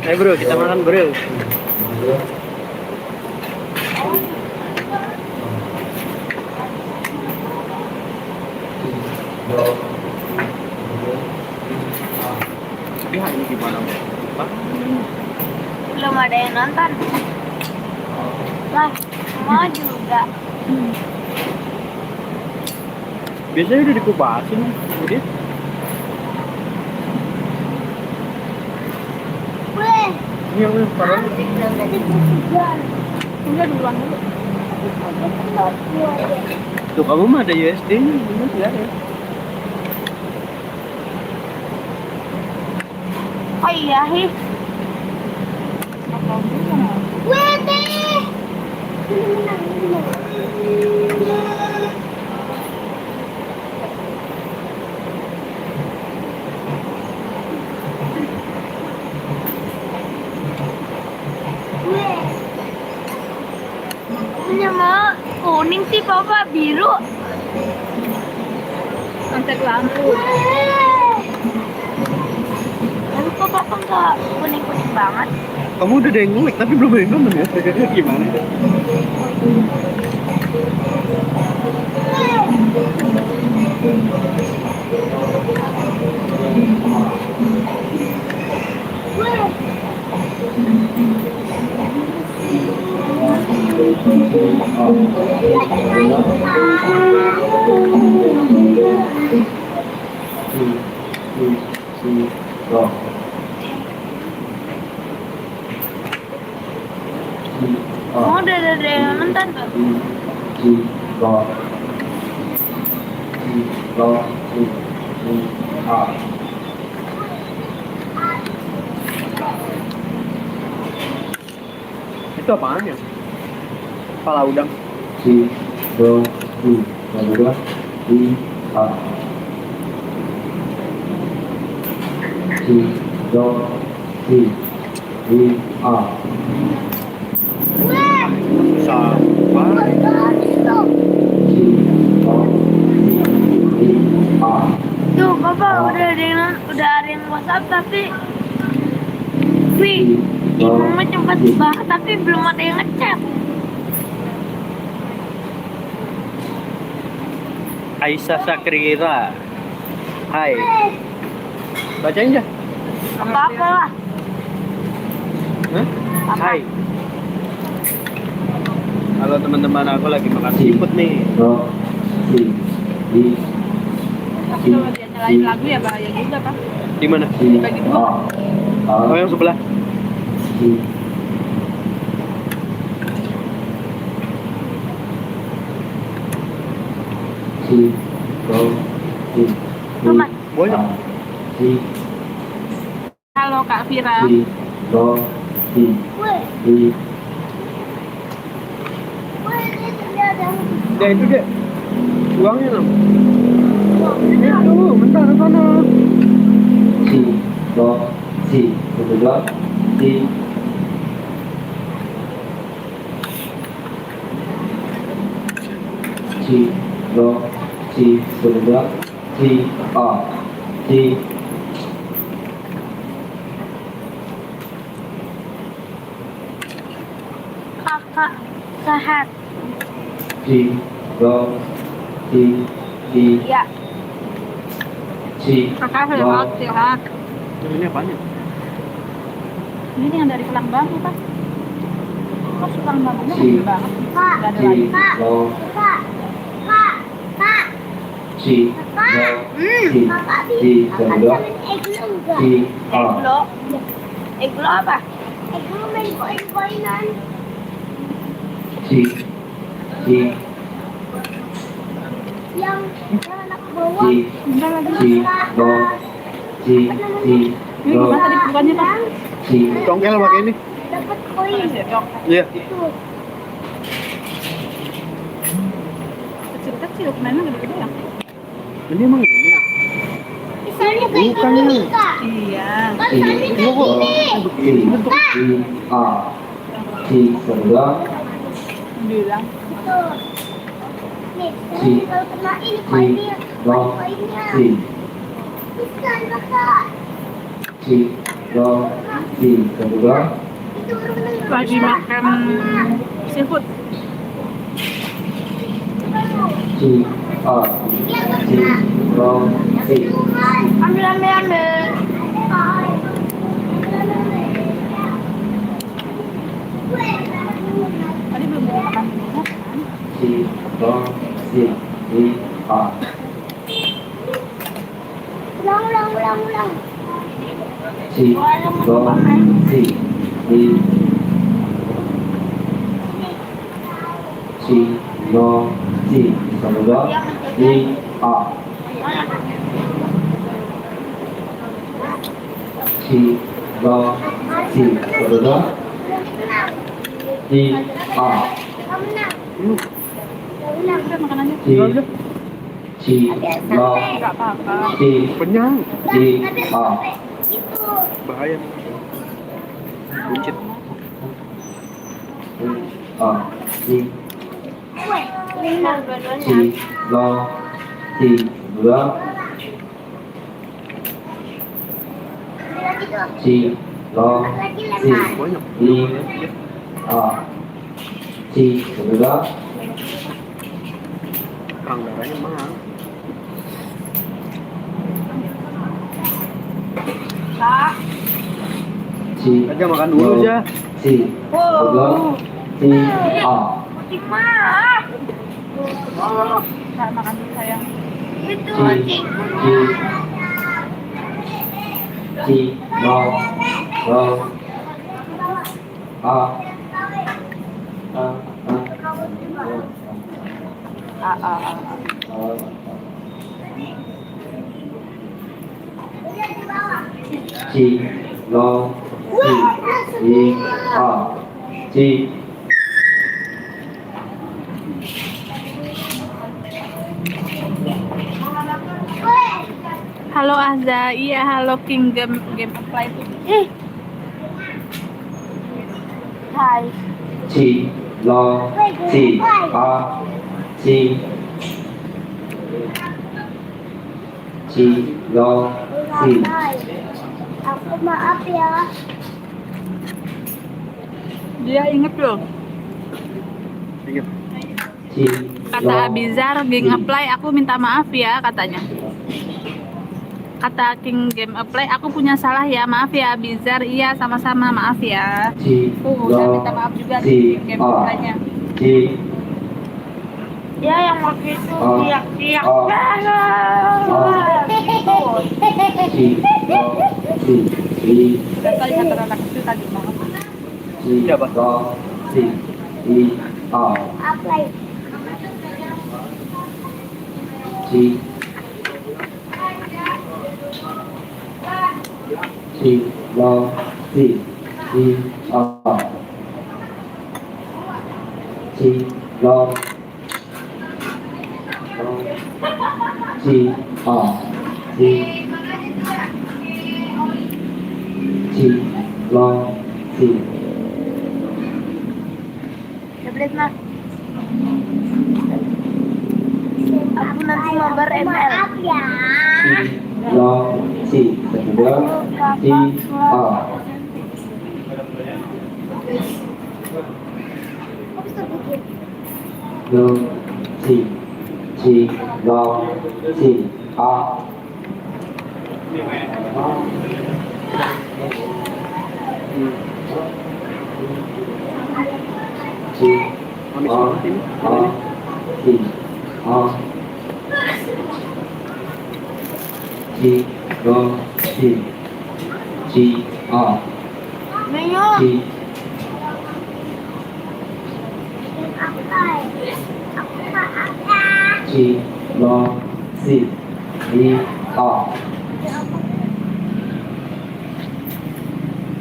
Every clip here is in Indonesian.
Ayo bro, kita makan bro. Ya ini gimana? Pak? Belum ada yang nonton. Lah, mau juga. Biasanya udah dikupasin, jadi. Weh, Ini yang parah. udah dikupasin. Udah duluan dulu. Tuh kamu mah ada USD-nya, bener nggak ya? Oh iya, Hi. Weh, deh. Ini mah kuning sih papa, biru. Kontak lampu. Tapi kok papa nggak kuning-kuning banget? Kamu udah ada yang ngulik tapi belum ada yang nonton ya? Gimana? Oh, udah ada yang nonton tuh. Itu apaan ya? Kepala udang. Susah. Tuh, papa udah ada yang WhatsApp tapi mama cepet banget tapi belum ada yang ngechat. Aisyah Sakrira. Hai. Bacain aja. Apa-apa lah. Hah? Apa? Hai. Halo teman-teman, aku lagi makan siput nih. Kalau dia nyalain lagu ya bahaya juga, Pak. Di mana? Dibagi dua. Oh, yang sebelah. Mama. Boleh. Halo Kak Vira. Ya itu deh. Uangnya dong. Itu, bentar ke sana. Kakak sehat. Iya. Kakak sehat. Ini apaan ya? Ini yang dari Kelang Bambu, Pak. Kok Kelang Bambunya kecil banget? Nggak ada lagi. Kak. Eglo apa? Eglo main koin-koinan. Yang anak bawah. Enggak lagi. Ini gimana tadi bukannya, Pak? Congkel pakai ini. Dapat koin. Iya. Kecil-kecil, mainnya gede-gede ya? Ini emang ini ya? Misalnya kayak Bukannya. gini, Kak. Iya. Kan misalnya kayak gini. Kak. Bilang. Tuh. Nih, kalau kena ini koinnya. Koin-koinnya. Bisa, Kakak. si kedua Lagi makan seafood. si a si lo si Ambil, ambil, ambil. Tadi belum makan minyak kan? si lo si a Ulang, ulang, ulang, ulang. si lo si si lo si kedua si a si lo si kedua si a Udah makan aja. si si lo Enggak apa-apa. si Kenyang. si a Bahaya. Buncit. a si si lo si dua si lo si Banyak. a si kedua Perang darahnya mahal. Kak. si Aja makan dulu lo, aja. si kedua si a Kak, makan dulu sayang. si si lo a si lo si a si Halo Azza, iya halo King game apply itu. Hai. si lo si a si si lo si Aku maaf ya. Dia inget loh. Ingat. si Kata Abizar, King apply aku minta maaf ya katanya. Kata King game apply aku punya salah ya, maaf ya Abizar. Iya sama-sama, maaf ya. si Saya minta maaf juga si King game a apply-nya. si Dia yang waktu itu Oh. teriak-teriak. Oh. si lo si Dan kali kata anak kecil tadi banget. si lo si a Apa? si si lo si a si lo si a si si lo si Tablet mah. Aku nanti mabar ML. Maaf ya. si lo si kedua si a Kok bisa bikin? lo si lo si a si Mami a suruh sini. a si a si lo si a Menyo. si Apa? Aku maaf ya. si lo si a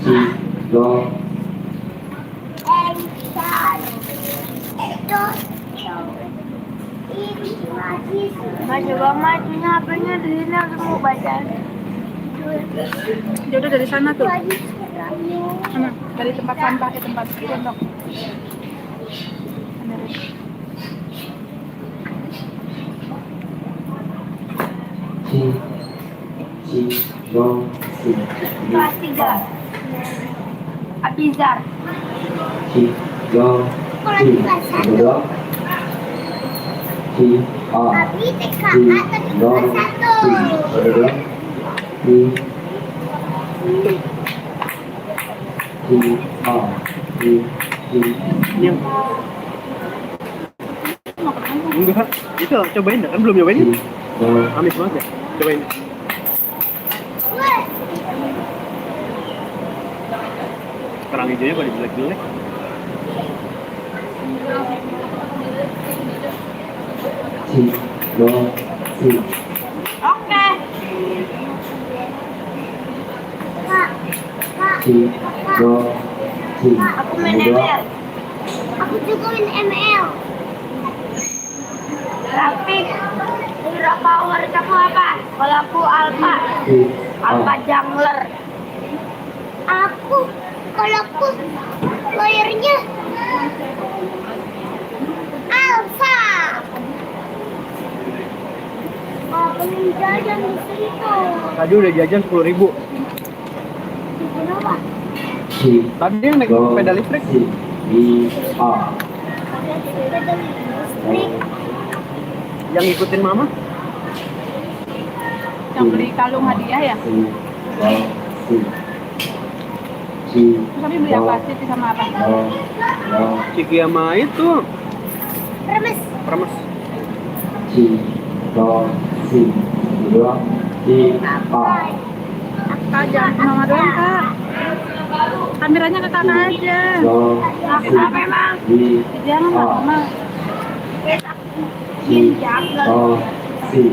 si lo Baca bang majunya HP-nya di sini aku mau baca. Ya udah dari sana tuh. Mana? Dari tempat sampah ke tempat pondok. si lo si Kelas 3. Abizar. Chị, lo, chị, berdua. Chị, Abi TK chị, tapi lo, kelas 1. chị, berdua. Chị, chị, chị. Ini yang enggak. Itu cobain dah. Kan belum nyobain Chị, kan? lo, Amis banget ya. Cobain. Weh, Kerang hijaunya pada jelek-jelek. chị, lo, chị. Oke. Kak, Kak, Chị, lo, chị, Aku main berdua. ML. aku juga main ML. Grafik. Hero power kamu apa? Kalau aku Alpha. Chị, Alpha Jungler. Kalau aku lawyernya Alpha. Pengen jajan di situ. Tadi udah jajan 10.000. Kenapa? chị, Tadi yang naik lo, sepeda listrik. chị, Sepeda listrik. Yang ngikutin mama. Yang beli kalung hadiah ya? Chị, lo, chị. Chị, Tapi beli apa sih sama apa? lo, Ciki sama itu Remes. Remes. chị, lo, chị, berdua. Chị, Kak, jangan ke mama doang, Kak. Kameranya ke kakak aja. lo, Kenapa emang? chị, Jangan lah, mama. chị, lo, chị.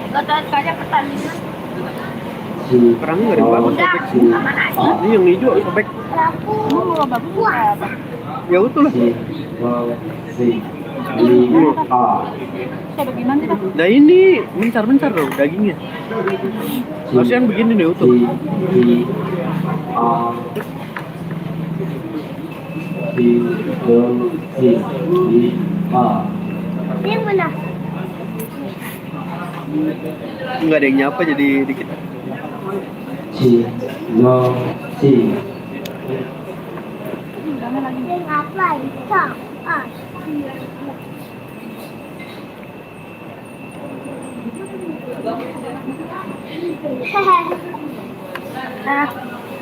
Gak tahu sekali pertandingan. Chị, Kerangnya nggak ada yang bagus, sobek. chị, Ini yang hijau sobek. Aku Kamu mau bagus kayak apa? Ya utuh lah. chị, lo, chị. Saya bagaimana sih, Kak? Nah ini mencar-mencar loh dagingnya. Harusnya kan begini nih utuh. Chị, lo, chị, ini yang mana? Nggak ada yang nyapa jadi dikit. chị, lo, chị. Jangan lagi. Yang apa itu? Nah,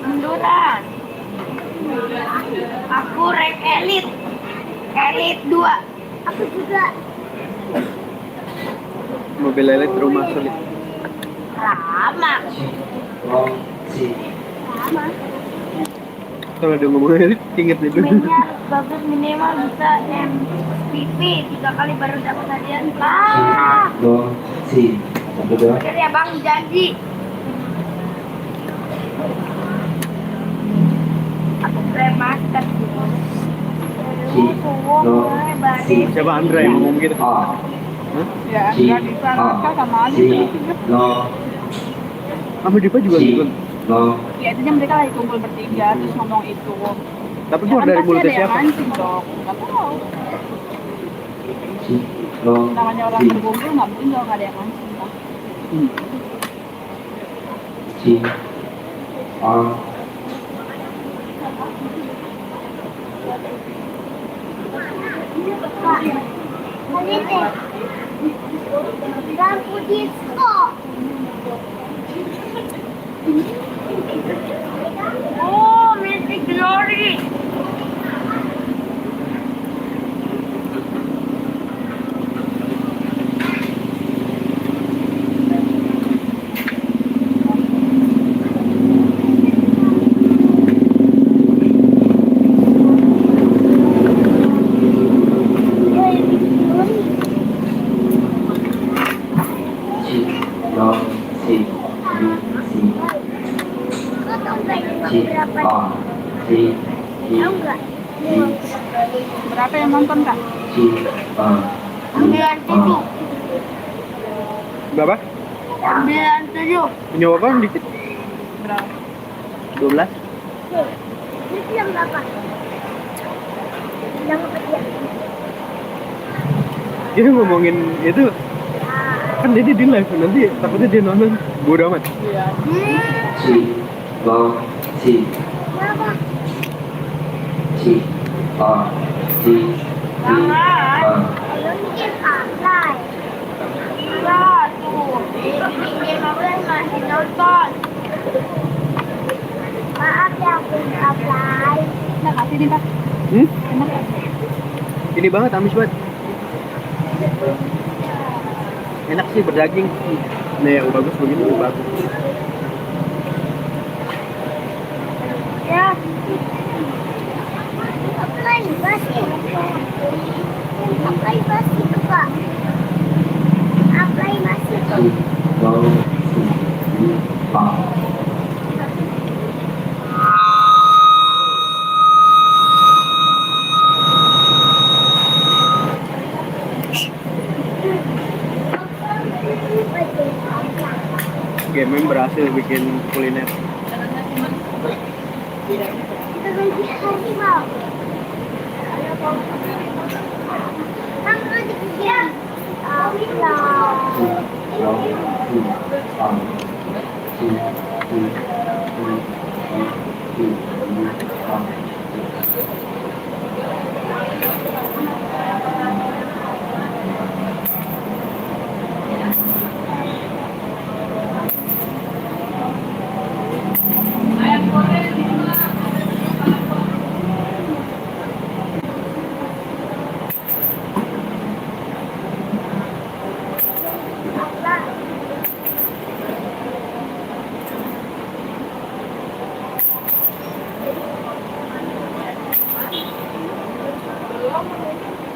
munduran. Aku rank elite. Elite 2. Aku juga. Mobil lele di rumah sulit. Lama. Lo, chị. Sama. Kalau dia ngomong elit, inget itu. Mainnya harus bagus minimal bisa MVP 3 kali baru dapat hadiah. Ah, Lo, chị. Berdua. akhirnya ya bang janji. Aku remaster. Chị, lo, chị. Siapa Andra yang ngomong gitu? Hah? Ya, Chị, nggak bisa rasa sama aja. chị. Lo, Sama Dipa juga chị. ngikut. Lo, Ya intinya mereka lagi kumpul bertiga terus ngomong itu. Tapi Ya keluar kan dari pasti mulutnya ada yang siapa? mancing dong. Nggak tahu. chị. Lo, Namanya orang chị. berkumpul nggak mungkin kalau nggak ada yang mancing. Bang. Chị. Kak, lihat deh. Lampu disco. Oh, Mystic Glory. Chị. Lo, chị. Chị. Kau tahu nggak ini Chị. berapa? Chị. Chị. Tahu nggak? Berapa yang nonton kak? Chị. 97. Berapa? 97. Punya wakon dikit. Berapa? 12. Dia bilang berapa? Bilang apa dia? Dia ngomongin itu kan dia di live nanti takutnya dia nonton bodo amat. Iya. Chị. Lo, G, Kenapa? G, R, G, D, R. Ayo bikin apply. Enggak, tuh. Bikin apply masih nonton. Maaf ya, aku apply. Enak nggak sih nih, Pak? Hmm? Enak ya? Ini banget, amis banget. Enak sih, berdaging. Nah, yang bagus begini bagus. Ya. Apply masih. Apply masih tuh, Pak. Apply masih tuh. G, low, C, D, R. Game berhasil bikin kuliner. Kita lagi harimau. Kan lagi bikin apply. G, low, C, R. G, D, D, D, D, R.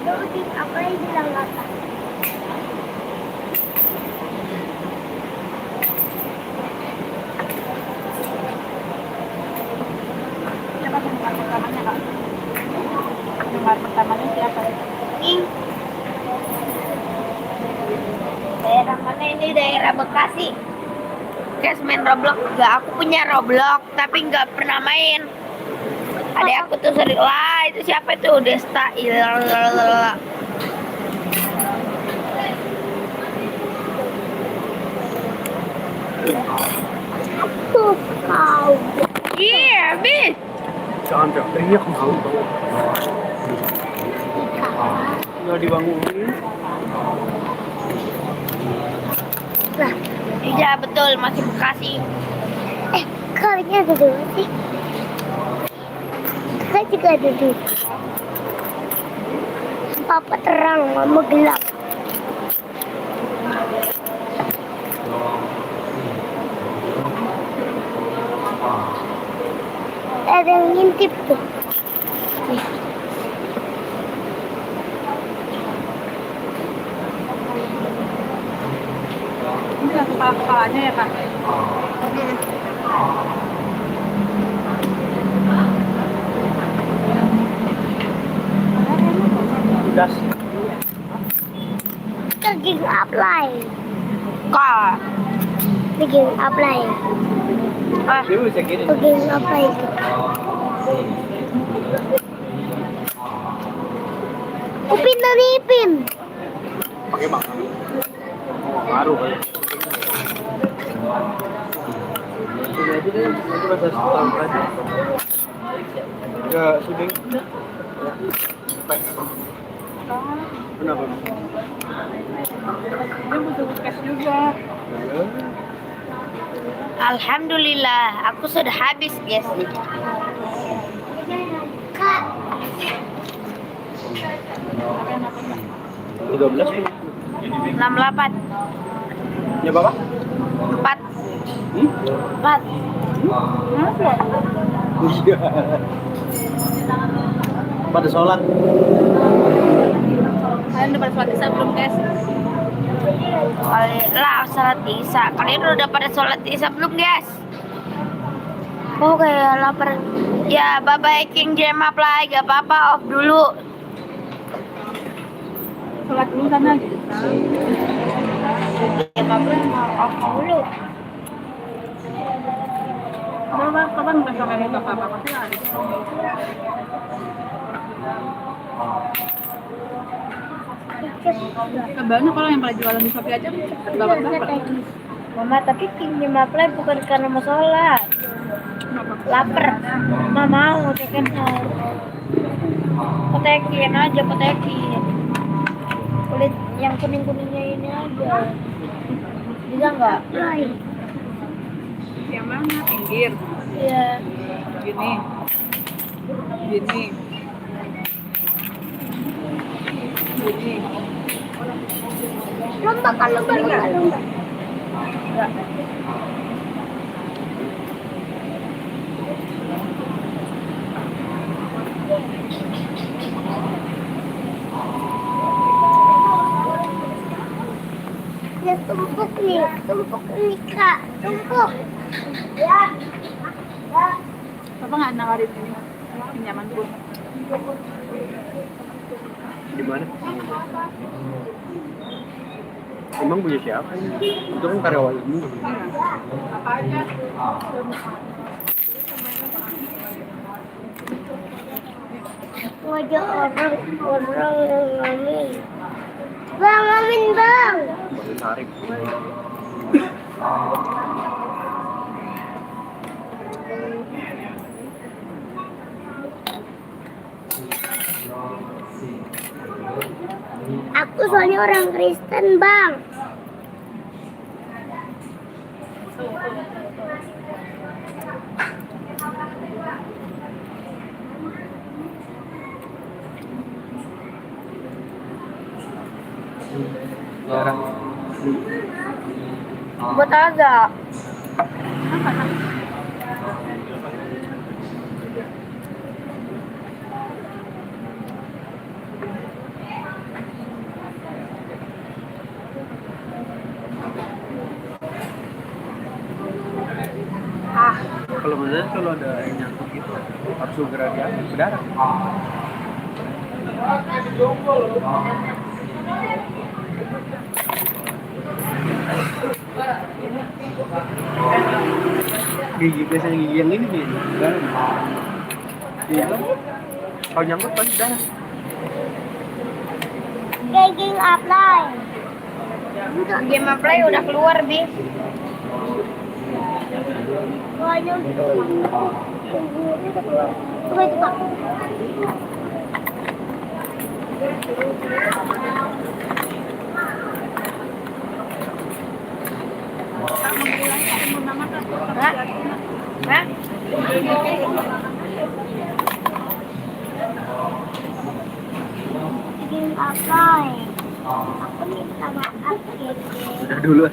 Lu apply bilang apa? Siapa penggemar pertamanya, Kak? Penggemar pertamanya siapa? Ing. Daerah mana ini? Daerah Bekasi. Guys, main Roblox enggak? Aku punya Roblox tapi nggak pernah main. Adek aku tuh sering lah, itu siapa itu? Desta. Tuh kau. Iya, bis. Jangan teriak mau. Nggak dibangunin. Lah, iya betul, masih Bekasi. Kalinya ada dua sih. Saya juga ada dua. Papa terang, mama gelap. Ada yang ngintip tuh. Nih. Ini kan kepala-kepalanya ya, Kak? Das. Bikin apply. Kak. Bikin apply. Dia bisa gini. Bikin apply. Upin dan Ipin. Pakai makan. Baru kali. Sudah aja deh, nanti pas setahun aja. Ya, sudah. Kenapa? Dia butuh cash juga. Alhamdulillah, aku sudah habis, guys. Kak. 13 nih. 68. Ya, Bapak? 4. Hmm? 4. Kenapa? Iya. Pada sholat. Kalian udah pada sholat isya belum, guys? Lah, sholat isya. Kalian udah pada sholat isya belum, guys? Oh, kayak lapar. Ya, bye-bye King Jam Apply. Gak apa-apa, off dulu. Sholat dulu sana gitu. Jam Apply off dulu. Kapan bukan sampai itu apa-apa? Pasti ada. Banyak orang yang pada jualan di Shopee aja dapat berapa? Mama, tapi King Jam Apply bukan karena mau sholat. Laper. Nggak mau chicken heart. Potekin aja, potekin. Kulit yang kuning-kuningnya ini aja. Bisa nggak? Yang mana? Pinggir. Iya. Gini. Gini. Gini. Lomba kan lomba. Enggak. Ya tumpuk nih kak, tumpuk. Ya. Papa nggak nawarin ini pinjaman pun. Di mana? Emang punya siapa? Itu kan karyawan ini. Apa aja? Ngajak orang yang ngamen. Bang, ngamen bang. Baru tarik. Aku soalnya orang Kristen bang. Darah. Buat agak. Kalau benar kalau ada yang nyangkut gitu harus segera diambil berdarah. Gigi biasanya gigi yang ini nih, darah. Iya. Kalau nyangkut pasti darah. Game apply. Game apply udah keluar bis. Banyak. Coba itu pak. Hah? Game apply. Aku minta maaf ya. Udah dulu.